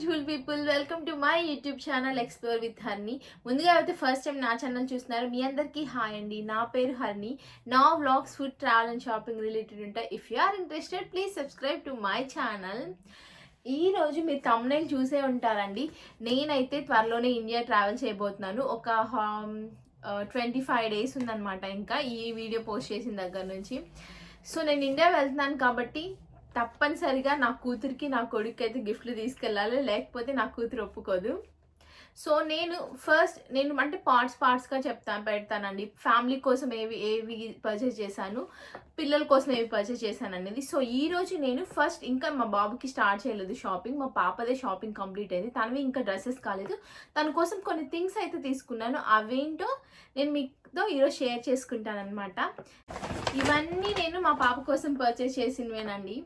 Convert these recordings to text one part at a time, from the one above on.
Beautiful people, welcome to my YouTube channel explore with Harni. ముందుగా అయితే first time నా channel చూస్తున్నారు, మీ అందరికీ హాయ్ అండి. నా పేరు హర్ని. నా vlogs food, travel and shopping related ఉంటాయి. If you are interested please subscribe to my channel. ఈ రోజు మీరు thumbnail చూసే ఉంటారండి. నేనైతే త్వరలోనే ఇండియా ట్రావెల్ చేయబోతున్నాను. ఒక 25 days ఉందన్నమాట ఇంకా ఈ వీడియో పోస్ట్ చేసిన దగ్గర నుంచి. సో నేను ఇండియా వెళ్తున్నాను కాబట్టి తప్పనిసరిగా నా కూతురికి నా కొడుకు అయితే గిఫ్ట్లు తీసుకెళ్ళాలి, లేకపోతే నా కూతురు ఒప్పుకోదు. సో నేను అంటే పార్ట్స్గా పెడతానండి. ఫ్యామిలీ కోసం ఏవి పర్చేస్ చేశాను, పిల్లల కోసం ఏవి పర్చేస్ చేశాను అనేది. సో ఈ రోజు నేను ఫస్ట్ ఇంకా మా బాబుకి స్టార్ట్ చేయలేదు షాపింగ్. మా పాపదే షాపింగ్ కంప్లీట్ అయింది, తనవి ఇంకా డ్రెస్సెస్ కాలేదు. తన కోసం కొన్ని థింగ్స్ అయితే తీసుకున్నాను. అవేంటో నేను మీతో ఈరోజు షేర్ చేసుకుంటాను అనమాట. ఇవన్నీ నేను మా పాప కోసం పర్చేస్ చేసినవేనండి.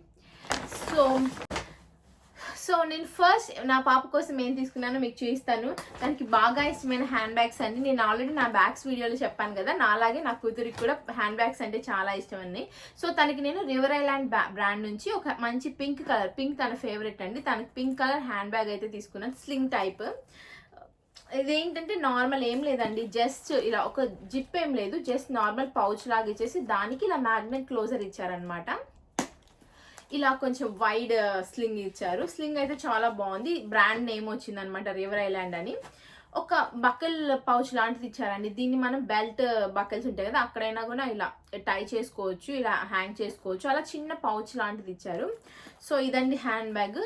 సో నేను ఫస్ట్ నా పాప కోసం ఏం తీసుకున్నానో మీకు చూపిస్తాను. దానికి బాగా ఇష్టమైన హ్యాండ్ బ్యాగ్స్ అండి. నేను ఆల్రెడీ నా బ్యాగ్స్ వీడియోలో చెప్పాను కదా, నాలాగే నా కూతురికి కూడా హ్యాండ్ బ్యాగ్స్ అంటే చాలా ఇష్టం అండి. సో తనకి నేను రివర్ ఐలాండ్ బ్రాండ్ నుంచి ఒక మంచి పింక్ తన ఫేవరెట్ అండి. తనకి పింక్ కలర్ హ్యాండ్ బ్యాగ్ అయితే తీసుకున్నాను, స్లింగ్ టైప్. ఇదేంటంటే నార్మల్ ఏం లేదండి, జస్ట్ ఇలా ఒక జిప్ ఏం లేదు, జస్ట్ నార్మల్ పౌచ్ లాగా ఇచ్చేసి దానికి ఇలా మ్యాగ్నెట్ క్లోజర్ ఇచ్చారనమాట. ఇలా కొంచెం వైడ్ స్లింగ్ ఇచ్చారు. స్లింగ్ అయితే చాలా బాగుంది. బ్రాండ్ నేమ్ వచ్చిందనమాట, రివర్ ఐలాండ్ అని. ఒక బకెల్ పౌచ్ లాంటిది ఇచ్చారండి. దీన్ని మనం బెల్ట్ బకెల్స్ ఉంటాయి కదా, అక్కడైనా కూడా ఇలా టై చేసుకోవచ్చు, ఇలా హ్యాంగ్ చేసుకోవచ్చు. అలా చిన్న పౌచ్ లాంటిది ఇచ్చారు. సో ఇదండి హ్యాండ్ బ్యాగ్.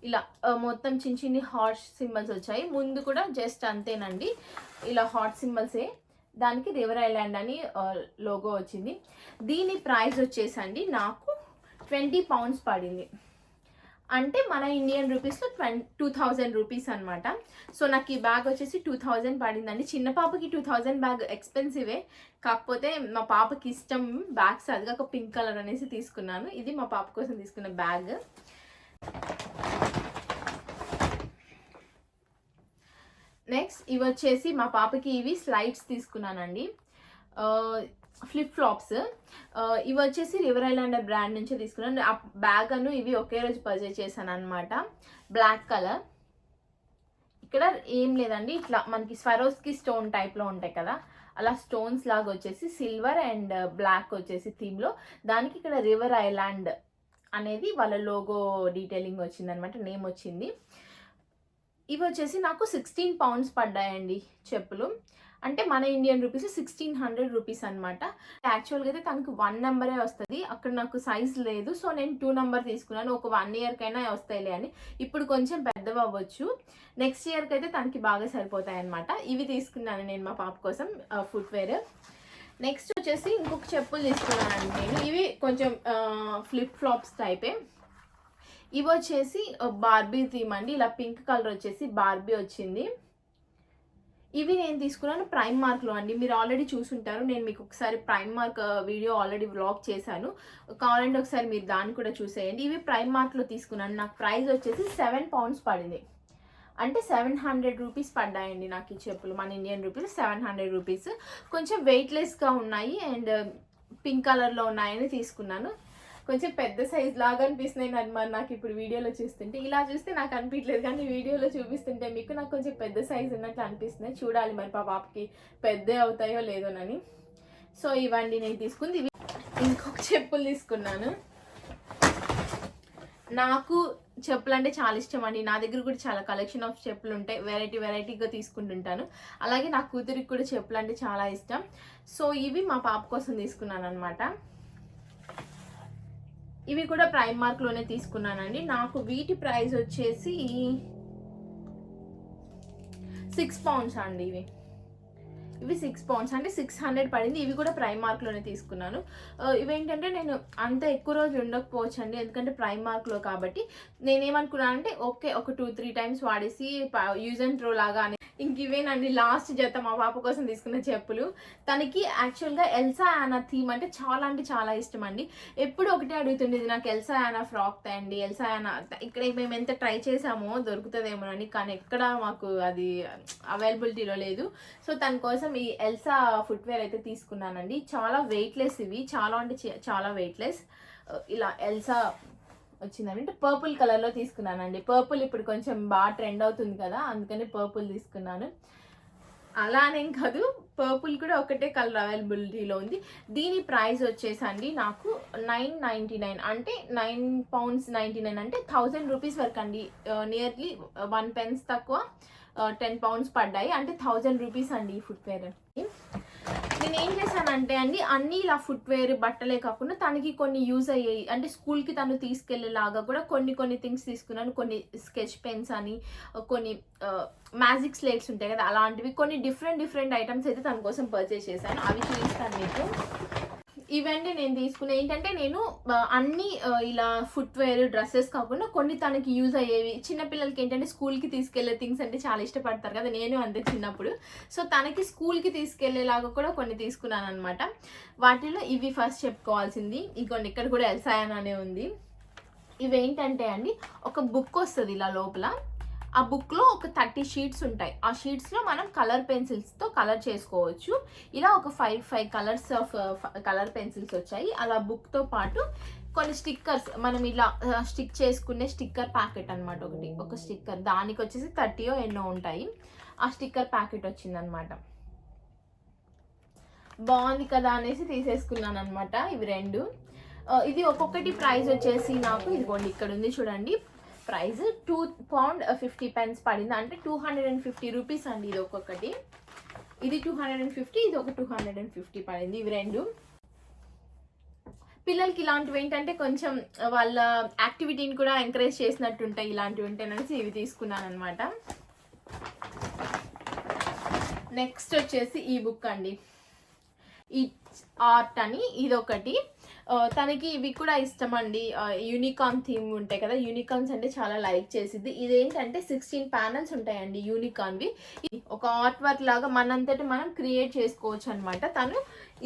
ఇలా మొత్తం చిన్న హార్ట్ సింబల్స్ వచ్చాయి. ముందు కూడా జస్ట్ అంతేనండి, ఇలా హార్ట్ సింబల్సే. దానికి రివర్ ఐలాండ్ అని లోగో వచ్చింది. దీని ప్రైస్ వచ్చేసండి నాకు 20 pounds పడింది. అంటే మన ఇండియన్ రూపీస్లో 2000 రూపీస్ అనమాట. సో నాకు ఈ బ్యాగ్ వచ్చేసి 2000 పడిందండి. చిన్న పాపకి 2000 బ్యాగ్ ఎక్స్పెన్సివే, కాకపోతే మా పాపకి ఇష్టం బ్యాగ్స్, అదిగా ఒక పింక్ కలర్ అనేసి తీసుకున్నాను. ఇది మా పాప కోసం తీసుకున్న బ్యాగ్. నెక్స్ట్ ఇవి వచ్చేసి మా పాపకి ఇవి స్లైడ్స్ తీసుకున్నానండి, ఫ్లిప్ ఫ్లాప్స్. ఇవి వచ్చేసి రివర్ ఐలాండ్ బ్రాండ్ నుంచి తీసుకున్నాను. ఆ బ్యాగ్ అను ఇవి ఒకే రోజు పర్చేస్ చేశాను అనమాట. Black colour. ఇక్కడ ఏం లేదండి, ఇట్లా మనకి స్వరోస్కి స్టోన్ టైప్లో ఉంటాయి కదా, అలా స్టోన్స్ లాగా వచ్చేసి సిల్వర్ అండ్ బ్లాక్ వచ్చేసి థీమ్లో. దానికి ఇక్కడ రివర్ ఐలాండ్ అనేది వాళ్ళ లోగో డీటెయిలింగ్ వచ్చిందనమాట, నేమ్ వచ్చింది. ఇవి వచ్చేసి నాకు 16 pounds పడ్డాయండి చెప్పులు. అంటే మన ఇండియన్ రూపీస్ 1600 రూపీస్ అనమాట. యాక్చువల్గా అయితే తనకు 1 నెంబరే వస్తుంది, అక్కడ నాకు సైజ్ లేదు. సో నేను 2 నెంబర్ తీసుకున్నాను, ఒక 1 yearకైనా వస్తాయిలే అని. ఇప్పుడు కొంచెం పెద్దవి అవ్వచ్చు, నెక్స్ట్ ఇయర్కి అయితే తనకి బాగా సరిపోతాయి అనమాట. ఇవి తీసుకున్నాను నేను మా పాప కోసం ఫుట్వేర్. నెక్స్ట్ వచ్చేసి ఇంకొక చెప్పులు తీసుకున్నాను నేను. ఇవి కొంచెం ఫ్లిప్ ఫ్లాప్స్ టైపే. ఇవి వచ్చేసి బార్బీ థీమ్ అండి. ఇలా పింక్ కలర్ వచ్చేసి బార్బీ వచ్చింది. ఇవి నేను తీసుకున్నాను ప్రైమ్ మార్క్లో అండి. మీరు ఆల్రెడీ చూసుంటారు, నేను మీకు ఒకసారి prime mark video already vlog చేశాను, కావాలంటే ఒకసారి మీరు దాన్ని కూడా చూసేయండి. ఇవి ప్రైమ్ మార్క్లో తీసుకున్నాను. నాకు ప్రైస్ వచ్చేసి 7 pounds పడింది, అంటే 700 రూపీస్ పడ్డాయండి నాకు ఈ చెప్పులు. మన ఇండియన్ రూపీస్ 700 రూపీస్. కొంచెం వెయిట్లెస్గా ఉన్నాయి అండ్ పింక్ కలర్లో ఉన్నాయని తీసుకున్నాను. కొంచెం పెద్ద సైజ్ లాగా అనిపిస్తున్నాయి అనమాట నాకు ఇప్పుడు వీడియోలో చూస్తుంటే. ఇలా చూస్తే నాకు అనిపించలేదు, కానీ వీడియోలో చూపిస్తుంటే మీకు నాకు కొంచెం పెద్ద సైజ్ ఉన్నట్లు అనిపిస్తున్నాయి. చూడాలి మరి మా పాపకి పెద్ద అవుతాయో లేదోనని. సో ఇవన్నీ నేను తీసుకుంది. ఇంకొక చెప్పులు తీసుకున్నాను. నాకు చెప్పులు అంటే చాలా ఇష్టం అండి. నా దగ్గర కూడా చాలా కలెక్షన్ ఆఫ్ చెప్పులు ఉంటాయి, వెరైటీగా తీసుకుంటుంటాను. అలాగే నా కూతురికి కూడా చెప్పులు అంటే చాలా ఇష్టం. సో ఇవి మా పాప కోసం తీసుకున్నాను అనమాట. ఇవి కూడా ప్రైమ్ మార్క్లోనే తీసుకున్నానండి. నాకు వీటి ప్రైస్ వచ్చేసి 6 pounds అండి. ఇవి 6 pounds అంటే 600 పడింది. ఇవి కూడా ప్రైమ్ మార్క్లోనే తీసుకున్నాను. ఇవేంటంటే నేను అంత ఎక్కువ రోజులు ఉండకపోవచ్చు అండి, ఎందుకంటే ప్రైమ్ మార్క్లో కాబట్టి. నేనేమనుకున్నాను అంటే ఓకే, ఒక 2-3 times వాడేసి యూజ్ అండ్ త్రో లాగా అని. ఇంక ఇవేనండి లాస్ట్ జత మా పాప కోసం తీసుకున్న చెప్పులు. తనకి యాక్చువల్గా ఎల్సా యానా థీమ్ అంటే చాలా ఇష్టం అండి. ఎప్పుడు ఒకటే అడుగుతుండేది, నాకు Elsa Yana frock తండి, Elsa Yana. ఇక్కడ మేము ఎంత ట్రై చేసామో దొరుకుతుందేమోనని, కానీ ఎక్కడ మాకు అది అవైలబిలిటీలో లేదు. సో తన కోసం ఈ ఎల్సా ఫుట్వేర్ అయితే తీసుకున్నానండి. చాలా వెయిట్లెస్, ఇవి చాలా అంటే చాలా వెయిట్లెస్. ఇలా ఎల్సా వచ్చిందండి. అంటే పర్పుల్ కలర్లో తీసుకున్నానండి. పర్పుల్ ఇప్పుడు కొంచెం బాగా ట్రెండ్ అవుతుంది కదా, అందుకని పర్పుల్ తీసుకున్నాను. అలానేం కాదు, పర్పుల్ కూడా ఒకటే కలర్ అవైలబిలిటీలో ఉంది. దీని ప్రైస్ వచ్చేసండి నాకు 999, అంటే £9.99, అంటే 1000 రూపీస్ వరకు అండి. నియర్లీ 1 pence తక్కువ 10 pounds పడ్డాయి, అంటే 1000 రూపీస్ అండి ఈ ఫుట్వేర్. నేను ఏం చేశానంటే అండి, అన్నీ ఇలా ఫుట్వేర్ బట్టలే కాకుండా తనకి కొన్ని యూజ్ అయ్యాయి, అంటే స్కూల్కి తను తీసుకెళ్లేలాగా కూడా కొన్ని థింగ్స్ తీసుకున్నాను. కొన్ని స్కెచ్ పెన్స్ అని, కొన్ని మ్యాజిక్ స్లేట్స్ ఉంటాయి కదా, అలాంటివి కొన్ని డిఫరెంట్ ఐటమ్స్ అయితే తన కోసం పర్చేస్ చేశాను. అవి చూపిస్తాను మీకు. ఇవన్నీ నేను తీసుకునే ఏంటంటే, నేను అన్ని ఇలా ఫుట్వేర్ డ్రెస్సెస్ కాకుండా కొన్ని తనకి యూజ్ అయ్యేవి. చిన్నపిల్లలకి ఏంటంటే స్కూల్కి తీసుకెళ్లే థింగ్స్ అంటే చాలా ఇష్టపడతారు కదా, నేను అంతే చిన్నప్పుడు. సో తనకి స్కూల్కి తీసుకెళ్లేలాగా కూడా కొన్ని తీసుకున్నాను అనమాట. వాటిలో ఇవి ఫస్ట్ చెప్పుకోవాల్సింది. ఇంకొన్ని ఇక్కడ కూడా ఎల్సాయన్ అనే ఉంది. ఇవేంటంటే అండి, ఒక బుక్ వస్తుంది ఇలా లోపల. ఆ బుక్లో ఒక 30 షీట్స్ ఉంటాయి. ఆ షీట్స్లో మనం కలర్ పెన్సిల్స్తో కలర్ చేసుకోవచ్చు. ఇలా ఒక 5 కలర్స్ ఆఫ్ కలర్ పెన్సిల్స్ వచ్చాయి. అలా బుక్తో పాటు కొన్ని స్టిక్కర్స్, మనం ఇలా స్టిక్ చేసుకునే స్టిక్కర్ ప్యాకెట్ అనమాట. ఒక స్టిక్కర్, దానికి వచ్చేసి 30 ఎన్నో ఉంటాయి. ఆ స్టిక్కర్ ప్యాకెట్ వచ్చిందనమాట. బాగుంది కదా అనేసి తీసేసుకున్నాను అనమాట ఇవి రెండు. ఇది ఒక్కొక్కటి ప్రైస్ వచ్చేసి నాకు, ఇదిగోండి ఇక్కడ ఉంది చూడండి, ప్రైస్ £2.50 పడింది, అంటే 250 రూపీస్ అండి ఇది ఒక్కొక్కటి. ఇది 250, ఇది ఒక 250 పడింది ఇవి రెండు. పిల్లలకి ఇలాంటివి ఏంటంటే కొంచెం వాళ్ళ యాక్టివిటీని కూడా ఎంకరేజ్ చేసినట్టు ఉంటాయి ఇలాంటివి ఉంటేనేసి ఇవి తీసుకున్నాను అనమాట. నెక్స్ట్ వచ్చేసి ఈ బుక్ అండి, ఈ ఆర్ట్ అని, ఇదొకటి. తనకి ఇవి కూడా ఇష్టం అండి. యూనికార్న్ థీమ్ ఉంటాయి కదా, యూనికార్న్స్ అంటే చాలా లైక్ చేసిద్ది. ఇదేంటంటే 16 ప్యానల్స్ ఉంటాయండి యూనికార్న్వి. ఒక ఆర్ట్ వర్క్ లాగా మనంతటి మనం క్రియేట్ చేసుకోవచ్చు అనమాట. తను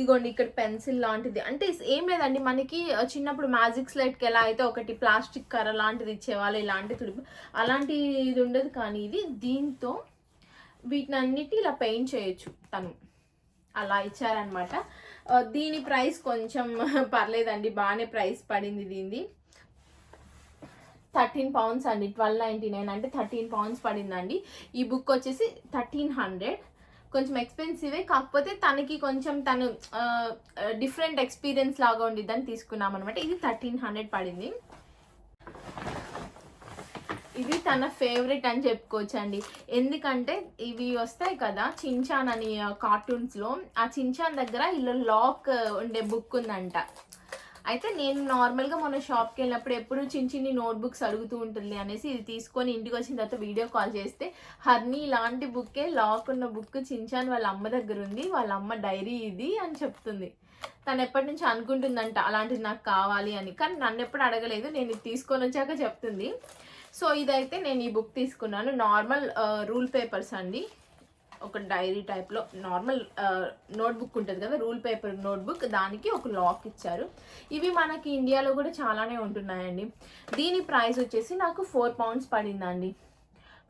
ఇగోండి ఇక్కడ పెన్సిల్ లాంటిది, అంటే ఏం లేదండి, మనకి చిన్నప్పుడు మ్యాజిక్ స్లైడ్కి ఎలా అయితే ఒకటి ప్లాస్టిక్ కర్ర లాంటిది ఇచ్చేవాళ్ళు, ఇలాంటి తుడుపు అలాంటి ఇది ఉండదు. కానీ ఇది దీంతో వీటిని అన్నిటి ఇలా పెయింట్ చేయొచ్చు తను, అలా ఇచ్చారనమాట. దీని ప్రైస్ కొంచెం పర్లేదండి, బాగానే ప్రైస్ పడింది దీనిది. 13 pounds అండి, 12.99, అంటే 13 pounds పడిందండి. ఈ బుక్ వచ్చేసి 1300, కొంచెం ఎక్స్పెన్సివే, కాకపోతే తనకి కొంచెం తను డిఫరెంట్ ఎక్స్పీరియన్స్ లాగా ఉండిద్దని తీసుకున్నాం అనమాట. ఇది 1300 పడింది. ఇది తన ఫేవరెట్ అని చెప్పుకోవచ్చు అండి, ఎందుకంటే ఇవి వస్తాయి కదా చించాన్ అని కార్టూన్స్లో, ఆ చించాన్ దగ్గర ఇలా లాక్ ఉండే బుక్ ఉందంట. అయితే నేను నార్మల్గా మొన్న షాప్కి వెళ్ళినప్పుడు ఎప్పుడు చిన్ని నోట్బుక్స్ అడుగుతూ ఉంటుంది అనేసి ఇది తీసుకొని ఇంటికి వచ్చిన తర్వాత వీడియో కాల్ చేస్తే, హర్ని ఇలాంటి బుక్కే లాక్ ఉన్న బుక్ చించాన్ వాళ్ళ అమ్మ దగ్గర ఉంది, వాళ్ళ అమ్మ డైరీ ఇది అని చెప్తుంది. తను ఎప్పటి నుంచి అనుకుంటుందంట అలాంటిది నాకు కావాలి అని, కానీ నన్ను ఎప్పుడు అడగలేదు, నేను ఇది తీసుకొని వచ్చాక చెప్తుంది. సో ఇదైతే నేను ఈ బుక్ తీసుకున్నాను. నార్మల్ రూల్ పేపర్స్ అండి, ఒక డైరీ టైప్లో నార్మల్ నోట్బుక్ ఉంటుంది కదా, రూల్ పేపర్ నోట్బుక్, దానికి ఒక లాక్ ఇచ్చారు. ఇవి మనకి ఇండియాలో కూడా చాలానే ఉంటున్నాయండి. దీని ప్రైస్ వచ్చేసి నాకు 4 pounds పడిందండి.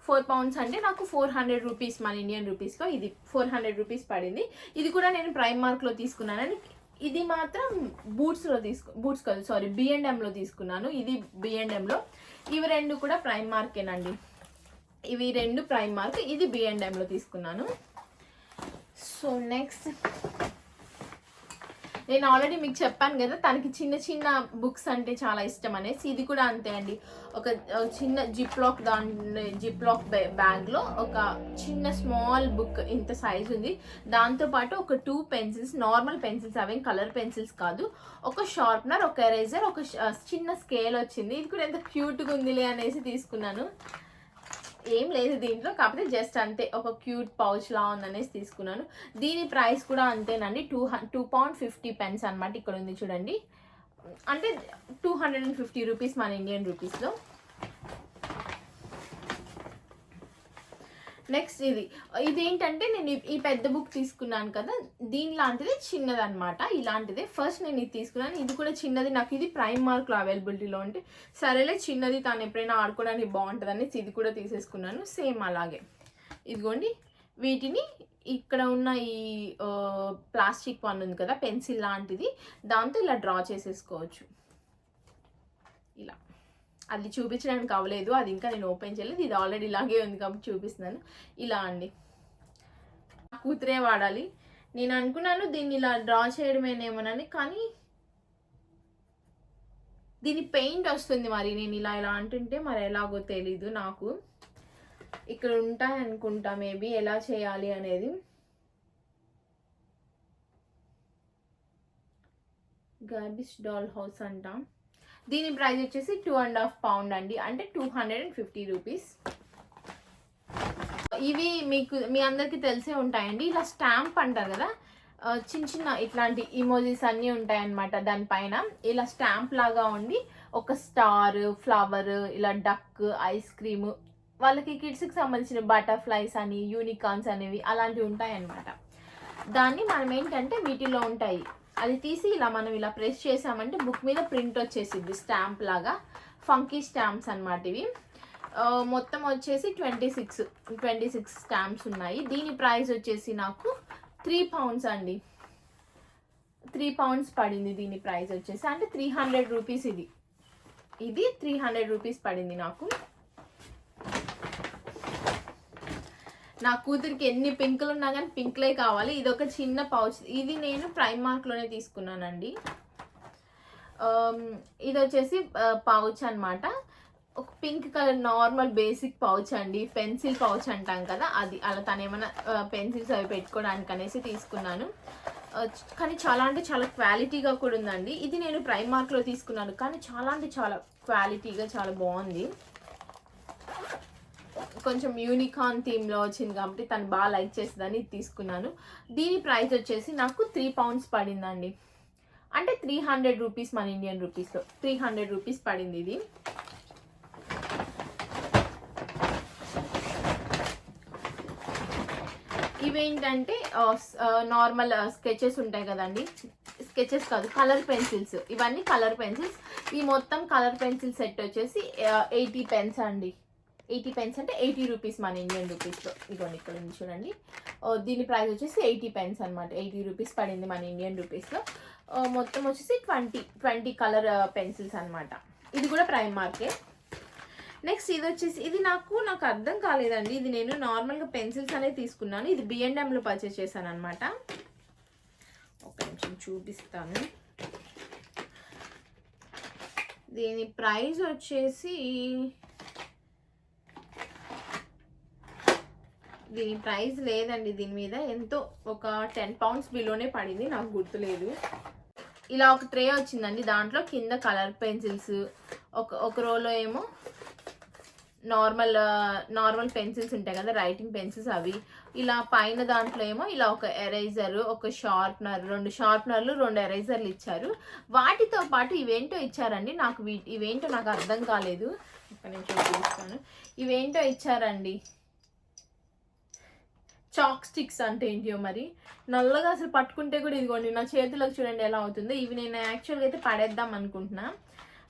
4 pounds అంటే నాకు 400 రూపీస్, మన ఇండియన్ రూపీస్లో ఇది 400 రూపీస్ పడింది. ఇది కూడా నేను ప్రైమ్ మార్క్లో తీసుకున్నానండి. ఇది మాత్రం బూట్స్ కాదు సారీ B&Mలో తీసుకున్నాను. ఇది B&Mలో. ఇవి రెండు కూడా ప్రైమ్ మార్కేనండి. ఇవి రెండు ప్రైమ్ మార్క్, ఇది B&Mలో తీసుకున్నాను. సో నెక్స్ట్, నేను ఆల్రెడీ మీకు చెప్పాను కదా తనకి చిన్న బుక్స్ అంటే చాలా ఇష్టం అనేసి, ఇది కూడా అంతే అండి. ఒక చిన్న జిప్లాక్ బ్యాగ్లో ఒక చిన్న స్మాల్ బుక్ ఇంత సైజ్ ఉంది. దాంతోపాటు ఒక 2 పెన్సిల్స్, నార్మల్ పెన్సిల్స్, అవేం కలర్ పెన్సిల్స్ కాదు, ఒక షార్ప్నర్, ఒక ఎరేజర్, ఒక చిన్న స్కేల్ వచ్చింది. ఇది కూడా ఎంత క్యూట్గా ఉందిలే అనేసి తీసుకున్నాను. ఏం లేదు దీంట్లో, కాకపోతే జస్ట్ అంతే ఒక క్యూట్ పౌచ్ లా ఉందనేసి తీసుకున్నాను. దీని ప్రైస్ కూడా అంతేనండి, £2.50 అనమాట. ఇక్కడ ఉంది చూడండి, అంటే 250 రూపీస్ మన ఇండియన్ రూపీస్లో. నెక్స్ట్ ఇదేంటంటే నేను ఈ పెద్ద బుక్ తీసుకున్నాను కదా, దీని లాంటిది చిన్నదనమాట. ఇలాంటిదే ఫస్ట్ నేను ఇది తీసుకున్నాను. ఇది కూడా చిన్నది, నాకు ఇది ప్రైమ్ మార్క్లో అవైలబిలిటీలో ఉంటే సరేలే చిన్నది తను ఎప్పుడైనా ఆడుకోవడానికి బాగుంటుందని ఇది కూడా తీసేసుకున్నాను. సేమ్ అలాగే ఇదిగోండి, వీటిని ఇక్కడ ఉన్న ఈ ప్లాస్టిక్ వన్ ఉంది కదా పెన్సిల్ లాంటిది, దాంతో ఇలా డ్రా చేసేసుకోవచ్చు ఇలా. అది చూపించడానికి అవ్వలేదు, అది ఇంకా నేను ఓపెన్ చేయలేదు. ఇది ఆల్రెడీ ఇలాగే ఉంది కాబట్టి చూపిస్తున్నాను. ఇలా అండి, కూతురే వాడాలి. నేను అనుకున్నాను దీన్ని ఇలా డ్రా చేయడమేనేమోనని, కానీ దీని పెయింట్ వస్తుంది. మరి నేను ఇలా ఇలా అంటుంటే మరి ఎలాగో తెలీదు నాకు. ఇక్కడ ఉంటాయి అనుకుంటా మేబీ ఎలా చేయాలి అనేది. గార్బిష్ డాల్ హౌస్ అంట. దీని ప్రైస్ వచ్చేసి 2.5 pound అండి, అంటే 250 రూపీస్. ఇవి మీకు మీ అందరికీ తెలిసే ఉంటాయండి. ఇలా స్టాంప్ అంటారు కదా, చిన్న చిన్న ఇట్లాంటి ఇమోజీస్ అన్నీ ఉంటాయన్నమాట. దానిపైన ఇలా స్టాంప్ లాగా ఉండి ఒక స్టార్, ఫ్లవర్, ఇలా డక్, ఐస్ క్రీమ్, వాళ్ళకి కిడ్స్కి సంబంధించిన బటర్ఫ్లైస్ అని, యూనికార్న్స్ అనేవి అలాంటివి ఉంటాయన్నమాట. దాన్ని మనం ఏంటంటే వీటిలో ఉంటాయి, అది తీసి ఇలా మనం ఇలా ప్రెస్ చేసామంటే బుక్ మీద ప్రింట్ వచ్చేసిద్ది స్టాంప్ లాగా. ఫంకీ స్టాంప్స్ అన్నమాట ఇవి. మొత్తం వచ్చేసి 26 స్టాంప్స్ ఉన్నాయి. దీని ప్రైస్ వచ్చేసి నాకు 3 pounds అండి. 3 pounds పడింది దీని ప్రైస్ వచ్చేసి, అంటే 300 రూపీస్. ఇది 300 రూపీస్ పడింది నాకు. నా కూతురికి ఎన్ని పింకులు ఉన్నా కానీ పింక్లే కావాలి. ఇది ఒక చిన్న పౌచ్, ఇది నేను ప్రైమార్క్లోనే తీసుకున్నానండి. ఇది వచ్చేసి పౌచ్ అనమాట, ఒక pink colour normal basic pouch అండి. పెన్సిల్ పౌచ్ అంటాం కదా, అది అలా తను ఏమైనా పెన్సిల్స్ అవి పెట్టుకోవడానికి అనేసి తీసుకున్నాను. కానీ చాలా అంటే చాలా క్వాలిటీగా కూడా ఉందండి. ఇది నేను ప్రైమార్క్లో తీసుకున్నాను, కానీ చాలా అంటే చాలా క్వాలిటీగా చాలా బాగుంది. కొంచెం యూనికార్న్ థీమ్లో వచ్చింది కాబట్టి తను బాగా లైక్ చేస్తుందని ఇది తీసుకున్నాను. దీని ప్రైస్ వచ్చేసి నాకు 3 pounds పడిందండి, అంటే 300 రూపీస్ మన ఇండియన్ రూపీస్లో 300 రూపీస్ పడింది ఇది. ఇవేంటంటే నార్మల్ స్కెచెస్ ఉంటాయి కదండి, స్కెచెస్ కాదు కలర్ పెన్సిల్స్, ఇవన్నీ కలర్ పెన్సిల్స్. ఈ మొత్తం కలర్ పెన్సిల్ సెట్ వచ్చేసి 80 pence అండి. 80 pence అంటే 80 రూపీస్ మన ఇండియన్ రూపీస్లో. ఇదిగోండి ఇక్కడ ఉంది చూడండి, దీని ప్రైస్ వచ్చేసి 80 pence అనమాట. 80 రూపీస్ పడింది మన ఇండియన్ రూపీస్లో. మొత్తం వచ్చేసి 20 కలర్ పెన్సిల్స్ అనమాట. ఇది కూడా ప్రైమార్కే. నెక్స్ట్ ఇది వచ్చేసి ఇది నాకు అర్థం కాలేదండి. ఇది నేను నార్మల్గా పెన్సిల్స్ అనేది తీసుకున్నాను. ఇది B&Mలో పర్చేస్ చేశాను అనమాట. ఒక నిమిషం చూపిస్తాను. దీని ప్రైస్ వచ్చేసి దీని ప్రైస్ లేదండి, దీని మీద ఎంతో ఒక 10 pounds బిలోనే పడింది, నాకు గుర్తులేదు. ఇలా ఒక ట్రే వచ్చిందండి, దాంట్లో కింద కలర్ పెన్సిల్స్, ఒక రోలో ఏమో నార్మల్ పెన్సిల్స్ ఉంటాయి కదా, రైటింగ్ పెన్సిల్స్ అవి. ఇలా పైన దాంట్లో ఏమో ఇలా ఒక ఎరేజర్, ఒక షార్ప్నర్, 2 షార్ప్నర్లు, 2 ఎరేజర్లు ఇచ్చారు. వాటితో పాటు ఇవేంటో ఇచ్చారండి. ఇవేంటో నాకు అర్థం కాలేదు. ఇక్కడ నేను చూపిస్తాను. ఇవేంటో ఇచ్చారండి, చాక్ స్టిక్స్ అంటే ఏంటియో మరి. నల్లగా అసలు పట్టుకుంటే కూడా ఇదిగోండి నా చేతులకు చూడండి ఎలా అవుతుందో. ఇవి నేను యాక్చువల్గా అయితే పడేద్దాం అనుకుంటున్నా,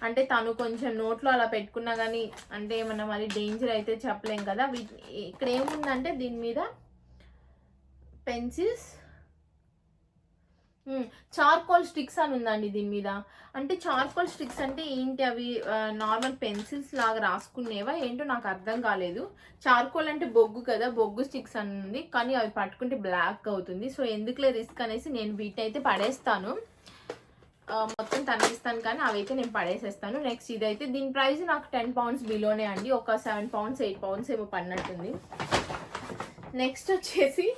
అంటే తను కొంచెం నోట్లో అలా పెట్టుకున్నా కానీ అంటే ఏమన్నా మరి డేంజర్ అయితే చెప్పలేం కదా. ఇక్కడ ఏముందంటే దీని మీద పెన్సిల్స్, చార్కోల్ స్టిక్స్ అని ఉందండి దీని మీద. అంటే చార్కోల్ స్టిక్స్ అంటే ఏంటి, అవి నార్మల్ పెన్సిల్స్ లాగా రాసుకునేవా ఏంటో నాకు అర్థం కాలేదు. చార్కోల్ అంటే బొగ్గు కదా, బొగ్గు స్టిక్స్ అని ఉంది, కానీ అవి పట్టుకుంటే బ్లాక్ అవుతుంది. సో ఎందుకులే రిస్క్ అనేసి నేను వీటిని అయితే పడేస్తాను, మొత్తం తనిస్తాను, కానీ అవైతే నేను పడేసేస్తాను. నెక్స్ట్ ఇదైతే దీని ప్రైస్ నాకు 10 pounds బిలోనే అండి, ఒక 7 pounds 8 pounds ఏమో పడినట్టుంది. నెక్స్ట్ వచ్చేసి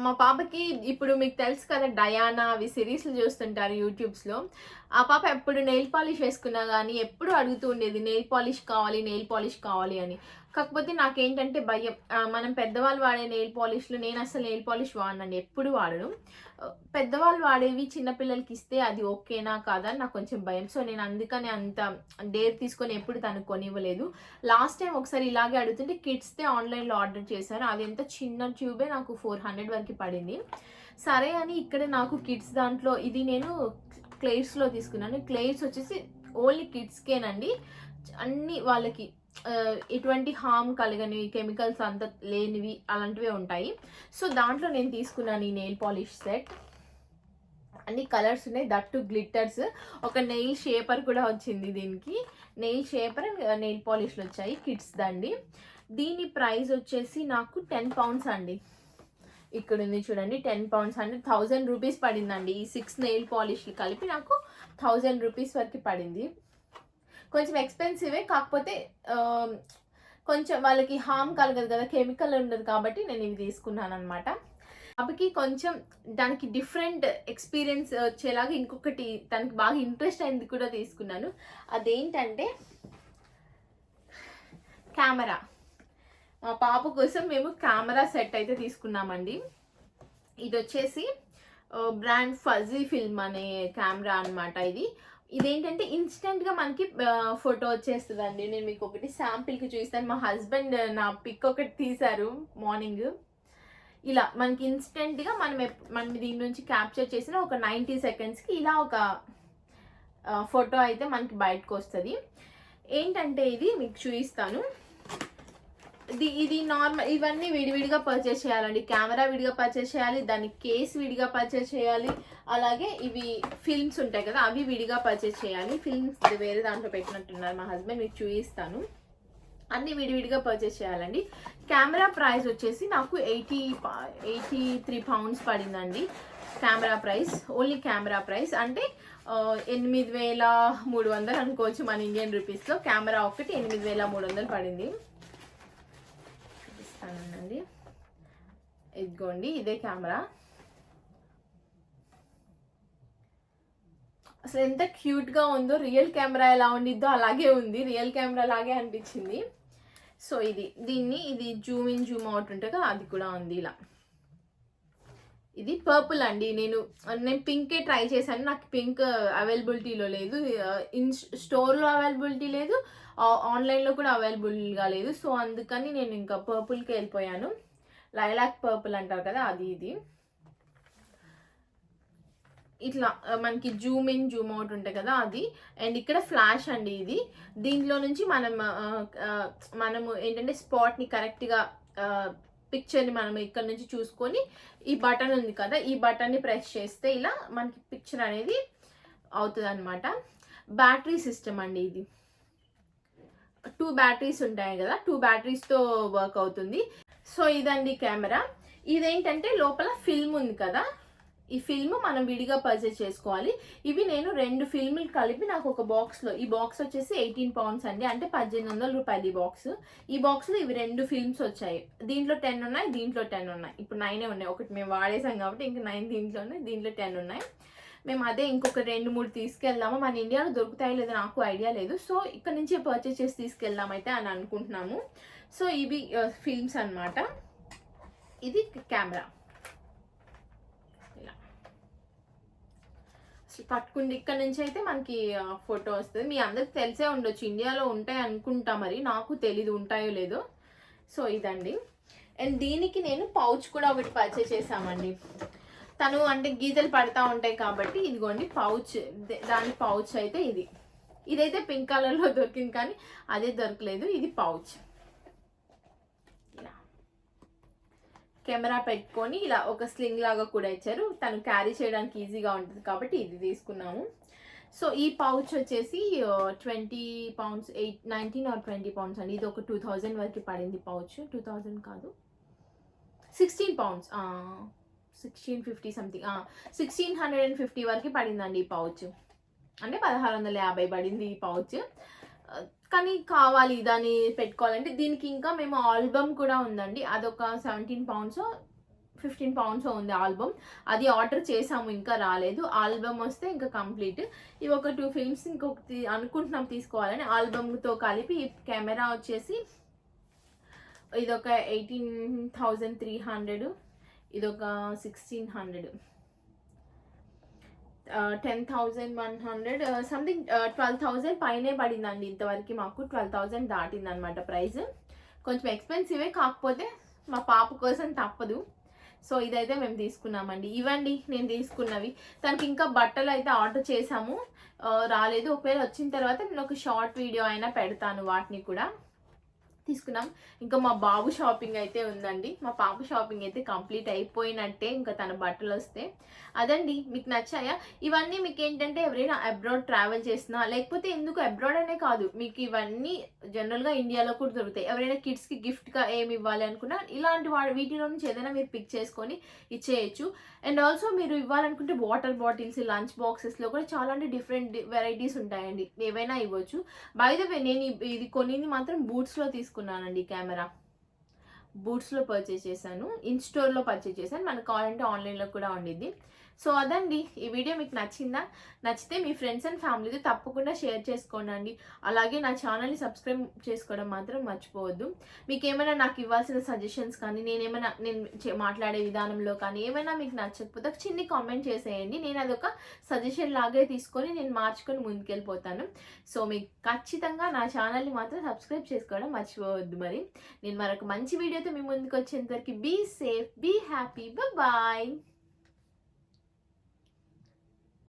మా పాపకి ఇప్పుడు మీకు తెలుసు కదా డయానా, అవి సిరీస్లు చూస్తుంటారు యూట్యూబ్స్లో. ఆ పాప ఎప్పుడు నెయిల్ పాలిష్ వేసుకున్నా కానీ ఎప్పుడు అడుగుతూ ఉండేది నెయిల్ పాలిష్ కావాలి అని. కాకపోతే నాకేంటంటే భయం, మనం పెద్దవాళ్ళు వాడే నెయిల్ పాలిష్లు, నేను అసలు నెయిల్ పాలిష్ వాడనండి, ఎప్పుడు వాడను. పెద్దవాళ్ళు వాడేవి చిన్నపిల్లలకి ఇస్తే అది ఓకేనా కాదా నాకు కొంచెం భయం. సో నేను అందుకని అంత డేర్ తీసుకొని ఎప్పుడు తనకు కొనివ్వలేదు. లాస్ట్ టైం ఒకసారి ఇలాగే అడుగుతుంటే కిడ్స్దే ఆన్లైన్లో ఆర్డర్ చేశాను. అది ఎంత చిన్న ట్యూబే నాకు 400 వరకు పడింది. సరే అని ఇక్కడ నాకు కిడ్స్ దాంట్లో ఇది నేను క్లెయిర్స్లో తీసుకున్నాను. క్లెయిర్స్ వచ్చేసి ఓన్లీ కిడ్స్కేనండి, అన్ని వాళ్ళకి ఎటువంటి హామ్ కలగనివి, కెమికల్స్ అంత లేనివి అలాంటివే ఉంటాయి. సో దాంట్లో నేను తీసుకున్నాను ఈ నెయిల్ పాలిష్ సెట్. అన్ని కలర్స్ ఉన్నాయి, దట్టు గ్లిట్టర్స్, ఒక నెయిల్ షేపర్ కూడా వచ్చింది దీనికి. నెయిల్ షేపర్ అండ్ నెయిల్ పాలిష్లు వచ్చాయి కిడ్స్ దండి. దీని ప్రైస్ వచ్చేసి నాకు 10 pounds అండి. ఇక్కడ ఉంది చూడండి, 10 pounds అంటే 1000 రూపీస్ పడిందండి. ఈ 6 నెయిల్ పాలిష్లు కలిపి నాకు 1000 రూపీస్ వరకు పడింది. కొంచెం ఎక్స్పెన్సివే, కాకపోతే కొంచెం వాళ్ళకి హామ్ కలగదు కదా, కెమికల్ ఉండదు కాబట్టి నేను ఇవి తీసుకున్నాను అనమాట. అప్పటికి కొంచెం దానికి డిఫరెంట్ ఎక్స్పీరియన్స్ వచ్చేలాగా ఇంకొకటి దానికి బాగా ఇంట్రెస్ట్ అయింది కూడా తీసుకున్నాను. అదేంటంటే కెమెరా. మా పాప కోసం మేము కెమెరా సెట్ అయితే తీసుకున్నామండి. ఇది వచ్చేసి బ్రాండ్ ఫజీ ఫిల్మ్ అనే కెమెరా అనమాట. ఇదేంటంటే ఇన్స్టెంట్గా మనకి ఫోటో వచ్చేస్తుందండి. నేను మీకు ఒకటి శాంపిల్కి చూస్తాను. మా హస్బెండ్ నా పిక్ ఒకటి తీశారు మార్నింగ్. ఇలా మనకి ఇన్స్టెంట్గా మనం దీని నుంచి క్యాప్చర్ చేసిన ఒక 90 secondsకి ఇలా ఒక ఫోటో అయితే మనకి బయటకు వస్తుంది. ఏంటంటే ఇది మీకు చూపిస్తాను. ఇది నార్మల్, ఇవన్నీ విడివిడిగా పర్చేస్ చేయాలండి. కెమెరా విడిగా పర్చేస్ చేయాలి, దాని కేస్ విడిగా పర్చేస్ చేయాలి, అలాగే ఇవి ఫిల్మ్స్ ఉంటాయి కదా అవి విడిగా పర్చేస్ చేయాలి. ఫిల్మ్స్ వేరే దాంట్లో పెట్టినట్టున్నారు మా హస్బెండ్, మీకు చూపిస్తాను. అన్నీ విడివిడిగా పర్చేస్ చేయాలండి. కెమెరా ప్రైస్ వచ్చేసి నాకు 83 pounds పడిందండి. Camera price, only camera price అంటే 8300 అనుకోవచ్చు మన ఇండియన్ రూపీస్లో. కెమెరా ఒకటి 8300 పడింది. చూపిస్తానండి, ఇదిగోండి ఇదే కెమెరా. అసలు ఎంత క్యూట్గా ఉందో, రియల్ కెమెరా ఎలా ఉండిద్దో అలాగే ఉంది, రియల్ కెమెరా లాగే అనిపించింది. సో ఇది జూమ్ ఇన్ జూమ్ అవుట్ ఉంటుంది కదా, అది కూడా ఉంది ఇలా. ఇది పర్పుల్ అండి. నేను పింకే ట్రై చేశాను, నాకు పింక్ అవైలబిలిటీలో లేదు, స్టోర్లో అవైలబిలిటీ లేదు, ఆన్లైన్లో కూడా అవైలబుల్గా లేదు. సో అందుకని నేను ఇంకా పర్పుల్కి వెళ్ళిపోయాను. లైలాక్ పర్పుల్ అంటారు కదా ఇది. ఇట్లా మనకి జూమ్ ఇన్ జూమ్ అవుట్ ఉంటాయి కదా అది. అండ్ ఇక్కడ ఫ్లాష్ అండి ఇది. దీంట్లో నుంచి మనము ఏంటంటే స్పాట్ని కరెక్ట్గా పిక్చర్ని మనం ఇక్కడ నుంచి చూసుకొని, ఈ బటన్ ఉంది కదా ఈ బటన్ని ప్రెస్ చేస్తే ఇలా మనకి పిక్చర్ అనేది అవుతుంది అనమాట. బ్యాటరీ సిస్టమ్ అండి ఇది. 2 batteries ఉంటాయి కదా, 2 batteriesతో వర్క్ అవుతుంది. సో ఇదండి కెమెరా. ఇదేంటంటే లోపల ఫిల్మ్ ఉంది కదా, ఈ ఫిల్మ్ మనం విడిగా పర్చేస్ చేసుకోవాలి. ఇవి నేను 2 ఫిల్మ్లు కలిపి నాకు ఒక బాక్స్లో, ఈ బాక్స్ వచ్చేసి 18 pounds అండి, అంటే 1800 రూపాయలు ఈ బాక్స్. ఈ బాక్స్లో ఇవి 2 ఫిల్మ్స్ వచ్చాయి. దీంట్లో 10 ఉన్నాయి, దీంట్లో 10 ఉన్నాయి. ఇప్పుడు 9 ఉన్నాయి, ఒకటి మేము వాడేసాం కాబట్టి ఇంకా 9 దీంట్లో ఉన్నాయి, దీంట్లో 10 ఉన్నాయి. మేము అదే ఇంకొక 2-3 తీసుకెళ్దాము. మన ఇండియాలో దొరుకుతాయో లేదో నాకు ఐడియా లేదు. సో ఇక్కడ నుంచి పర్చేస్ చేసి తీసుకెళ్దామైతే అని అనుకుంటున్నాము. సో ఇవి ఫిల్మ్స్ అనమాట. ఇది కెమెరా. ఇలా అసలు పట్టుకుంటే ఇక్కడ నుంచి అయితే మనకి ఫోటో వస్తుంది. మీ అందరికి తెలిసే ఉండొచ్చు, ఇండియాలో ఉంటాయి అనుకుంటా, మరి నాకు తెలీదు ఉంటాయో లేదో. సో ఇదండి. అండ్ దీనికి నేను పౌచ్ కూడా ఒకటి పర్చేస్ చేసామండి. తను అంటే గీతలు పడతా ఉంటాయి కాబట్టి ఇదిగోండి పౌచ్. దాని పౌచ్ అయితే ఇదైతే పింక్ కలర్లో దొరికింది కానీ అదే దొరకలేదు. ఇది పౌచ్. ఇలా కెమెరా పెట్టుకొని ఇలా ఒక స్లింగ్ లాగా కూడా ఇచ్చారు, తను క్యారీ చేయడానికి ఈజీగా ఉంటుంది కాబట్టి ఇది తీసుకున్నాము. సో ఈ పౌచ్ వచ్చేసి 20 pounds, 19 or 20 pounds అండి. ఇది ఒక 2000 వరకు పడింది పౌచ్. 2000 కాదు, 16 pounds, 1650 సంథింగ్, 1650 వరకు పడిందండి ఈ పౌచ్. అంటే 1650 పడింది ఈ పౌచ్. కానీ కావాలి దాన్ని పెట్టుకోవాలంటే. దీనికి ఇంకా మేము ఆల్బమ్ కూడా ఉందండి, అదొక 17 pounds 15 pounds ఉంది ఆల్బమ్. అది ఆర్డర్ చేసాము, ఇంకా రాలేదు. ఆల్బమ్ వస్తే ఇంకా కంప్లీట్. ఇవి ఒక 2 ఫిల్మ్స్ ఇంకొకటి అనుకుంటున్నాం తీసుకోవాలని. ఆల్బమ్తో కలిపి ఈ కెమెరా వచ్చేసి ఇదొక 18,300, ఇదొక 1600, 10,100 సంథింగ్, 12,000 పైనే పడిందండి ఇంతవరకు మాకు. 12,000 దాటింది అనమాట ప్రైస్. కొంచెం ఎక్స్పెన్సివే, కాకపోతే మా పాప కోసం తప్పదు. సో ఇదైతే మేము తీసుకున్నామండి. ఇవ్వండి నేను తీసుకున్నవి. తనకి ఇంకా బట్టలు అయితే ఆర్డర్ చేసాము, రాలేదు. ఒకవేళ వచ్చిన తర్వాత నేను ఒక షార్ట్ వీడియో అయినా పెడతాను వాటిని కూడా. తీసుకున్నాం. ఇంకా మా బాబు షాపింగ్ అయితే ఉందండి. మా పాప షాపింగ్ అయితే కంప్లీట్ అయిపోయినట్టే. ఇంకా తన బట్టలు వస్తే అదండి. మీకు నచ్చాయా? ఇవన్నీ మీకు ఏంటంటే ఎవరైనా అబ్రాడ్ ట్రావెల్ చేసినా, లేకపోతే ఎందుకు అబ్రాడ్ అనే కాదు, మీకు ఇవన్నీ జనరల్గా ఇండియాలో కూడా దొరుకుతాయి. ఎవరైనా కిడ్స్కి గిఫ్ట్గా ఏమి ఇవ్వాలి అనుకున్నా ఇలాంటి వీటిలో నుంచి ఏదైనా మీరు పిక్ చేసుకొని ఇచ్చేయచ్చు. అండ్ ఆల్సో మీరు ఇవ్వాలనుకుంటే వాటర్ బాటిల్స్, లంచ్ బాక్సెస్లో కూడా చాలా అంటే డిఫరెంట్ వెరైటీస్ ఉంటాయండి. ఏవైనా ఇవ్వచ్చు. బై ద వే నేను ఇది కొనింది మాత్రం బూట్స్లో తీసుకున్నానండి. కెమెరా బూట్స్లో పర్చేస్ చేశాను. ఇన్ స్టోర్లో పర్చేస్ చేశాను. మనకు కావాలంటే ఆన్లైన్లో కూడా ఉండిద్ది. సో అదండి, ఈ వీడియో మీకు నచ్చిందా? నచ్చితే మీ ఫ్రెండ్స్ అండ్ ఫ్యామిలీతో తప్పకుండా షేర్ చేసుకోండి. అలాగే నా ఛానల్ని సబ్స్క్రైబ్ చేసుకోవడం మాత్రం మర్చిపోవద్దు. మీకు ఏమైనా నాకు ఇవ్వాల్సిన సజెషన్స్ కానీ, నేను మాట్లాడే విధానంలో కానీ ఏమైనా మీకు నచ్చకపోతే ఒక చిన్ని కామెంట్ చేసేయండి. నేను అదొక సజెషన్ లాగే తీసుకొని నేను మార్చుకొని ముందుకెళ్ళిపోతాను. సో మీకు ఖచ్చితంగా నా ఛానల్ని మాత్రం సబ్స్క్రైబ్ చేసుకోవడం మర్చిపోవద్దు. మరి నేను మరొక మంచి వీడియోతో మీ ముందుకు వచ్చేంతవరకు be safe, be happy, bye.